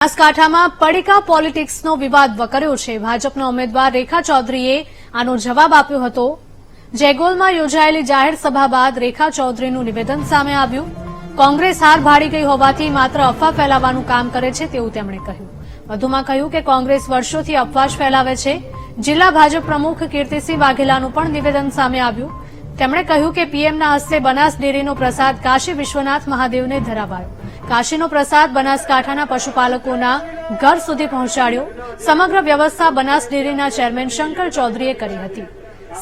બનાસકાંઠામાં પડીકા પોલિટિક્સનો વિવાદ વકર્યો છે। ભાજપના ઉમેદવાર રેખા ચૌધરીએ આનો જવાબ આપ્યો હતો। જેગોલમાં યોજાયેલી જાહેર સભા બાદ રેખા ચૌધરીનું નિવેદન સામે આવ્યું। કોંગ્રેસ હાર ભાળી ગઈ હોવાથી માત્ર અફવા ફેલાવવાનું કામ કરે છે તેવું તેમણે કહ્યું। વધુમાં કહ્યું કે કોંગ્રેસ વર્ષોથી અફવા જ ફેલાવે છે। જિલ્લા ભાજપ પ્રમુખ કીર્તિસિંહ વાઘેલાનું પણ નિવેદન સામે આવ્યું। તેમણે કહ્યું કે પીએમના હસ્તે બનાસ ડેરીનો પ્રસાદ કાશી વિશ્વનાથ મહાદેવને ધરાવાયો। કાશીનો પ્રસાદ બનાસકાંઠાના પશુપાલકોના ઘર સુધી પહોંચાડ્યો। સમગ્ર વ્યવસ્થા બનાસ ડેરીના ચેરમેન શંકર ચૌધરીએ કરી હતી।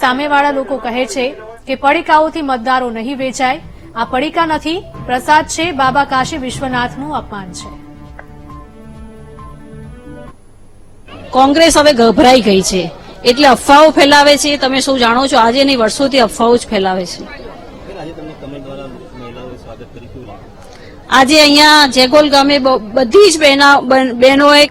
સામેવાળા લોકો કહે છે કે પડીકાઓથી મતદારો નહીં વેચાય। આ પડીકા નથી, પ્રસાદ છે। બાબા કાશી વિશ્વનાથનું અપમાન છે। કોંગ્રેસ હવે ગભરાઈ ગઈ છે એટલે અફવાઓ ફેલાવે છે। તમે સૌ જાણો છો આજે નહીં વર્ષોથી અફવાઓ જ ફેલાવે છે। આજે અહીંયા જેગોલ ગામે બધી જ બહેનોએ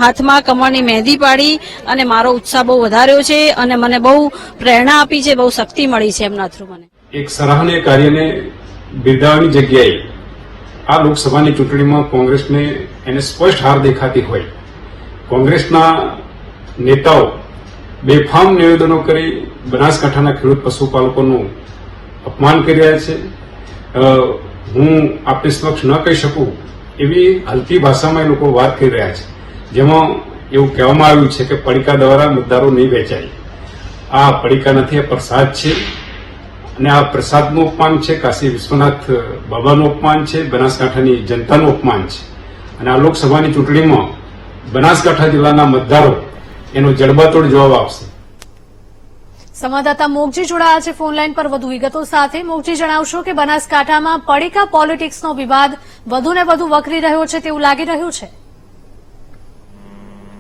હાથમાં કમળની મહેંદી પાડી અને મારો ઉત્સાહ બહુ વધાર્યો છે અને મને બહુ પ્રેરણા આપી છે, બહુ શક્તિ મળી છે એમના થ્રુ મને। એક સરાહનીય કાર્યને બિરદાવવાની જગ્યાએ આ લોકસભાની ચૂંટણીમાં કોંગ્રેસને એને સ્પષ્ટ હાર દેખાતી હોય કોંગ્રેસના નેતાઓ બેફામ નિવેદનો કરી બનાસકાંઠાના ખેડૂત પશુપાલકોનું અપમાન કરી રહ્યા છે। હું આપની સમક્ષ ન કહી શકું એવી હલકી ભાષામાં એ લોકો વાત કરી રહ્યા છે, જેમાં એવું કહેવામાં આવ્યું છે કે પડીકા દ્વારા મતદારો નહીં વેચાય। આ પડીકા નથી, આ પ્રસાદ છે અને આ પ્રસાદનું અપમાન છે, કાશી વિશ્વનાથ બાબાનું અપમાન છે, બનાસકાંઠાની જનતાનું અપમાન છે અને આ લોકસભાની ચૂંટણીમાં બનાસકાંઠા જિલ્લાના મતદારો એનો જડબાતોડ જવાબ આપશે। સંવાદદાતા મોગજી જોડાયા છે ફોનલાઈન પર વધુ વિગતો સાથે। મોગજી, જણાવશો કે બનાસકાંઠામાં પડીકા પોલિટિક્સનો વિવાદ વધુને વધુ વકરી રહ્યો છે તેવું લાગી રહ્યું છે?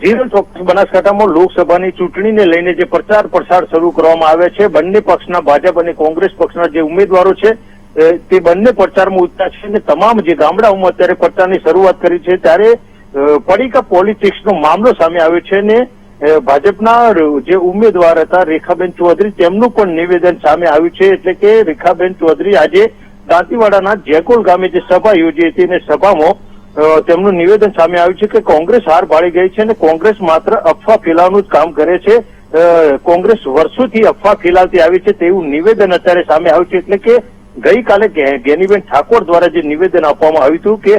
જી ચોક્કસ, બનાસકાંઠામાં લોકસભાની ચૂંટણીને લઈને જે પ્રચાર પ્રસાર શરૂ કરવામાં આવે છે, બંને પક્ષના ભાજપ અને કોંગ્રેસ પક્ષના જે ઉમેદવારો છે તે બંને પ્રચારમાં ઉતર્યા છે અને તમામ જે ગામડાઓમાં અત્યારે પ્રચારની શરૂઆત કરી છે ત્યારે પડીકા પોલિટિક્સનો મામલો સામે આવ્યો છે અને ભાજપના જે ઉમેદવાર હતા રેખાબેન ચૌધરી તેમનું પણ નિવેદન સામે આવ્યું છે। એટલે કે રેખાબેન ચૌધરી આજે દાંતીવાડાના જેગોલ ગામે જે સભા યોજી હતી અને સભામાં તેમનું નિવેદન સામે આવ્યું છે કે કોંગ્રેસ હાર ભાળી ગઈ છે અને કોંગ્રેસ માત્ર અફવા ફેલાવવાનું જ કામ કરે છે। કોંગ્રેસ વર્ષોથી અફવા ફેલાવતી આવી છે તેવું નિવેદન અત્યારે સામે આવ્યું છે। એટલે કે ગઈકાલે ગેનીબેન ઠાકોર દ્વારા જે નિવેદન આપવામાં આવ્યું હતું કે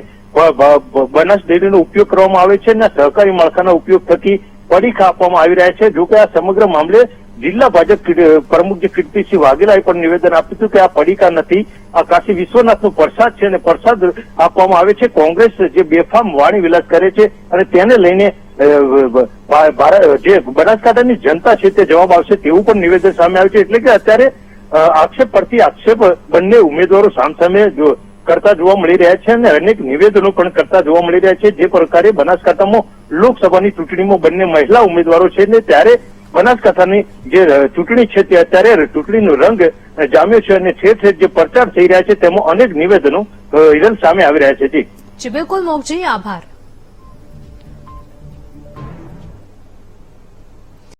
બનાસ ડેરીનો ઉપયોગ કરવામાં આવે છે અને સહકારી માળખાના ઉપયોગ થકી પડીકા આપવામાં આવી રહ્યા છે। જોકે આ સમગ્ર મામલે જિલ્લા ભાજપ પ્રમુખ જે કીર્તિસિંહ વાઘેલાએ પણ નિવેદન આપ્યું હતું કે આ પડીકા નથી, આ કાશી વિશ્વનાથનો પ્રસાદ છે અને પ્રસાદ આપવામાં આવે છે। કોંગ્રેસ જે બેફામ વાણી વિલાસ કરે છે અને તેને લઈને જે બનાસકાંઠાની જનતા છે તે જવાબ આવશે તેવું પણ નિવેદન સામે આવ્યું છે। એટલે કે અત્યારે આક્ષેપ પરથી આક્ષેપ બંને ઉમેદવારો સામસામે કરતા જોવા મળી રહ્યા છે અને અનેક નિવેદનો પણ કરતા જોવા મળી રહ્યા છે। જે પ્રકારે બનાસકાંઠામાં લોકસભાની ચૂંટણીમાં બંને મહિલા ઉમેદવારો છે ને ત્યારે બનાસકાંઠાની જે ચૂંટણી છે તે અત્યારે ચૂંટણીનો રંગ જામ્યો છે અને ઠેર ઠેર જે પ્રચાર થઈ રહ્યા છે તેમાં અનેક નિવેદનો હિરલ સામે આવી રહ્યા છે। જી બિલકુલ મોગજી, આભાર।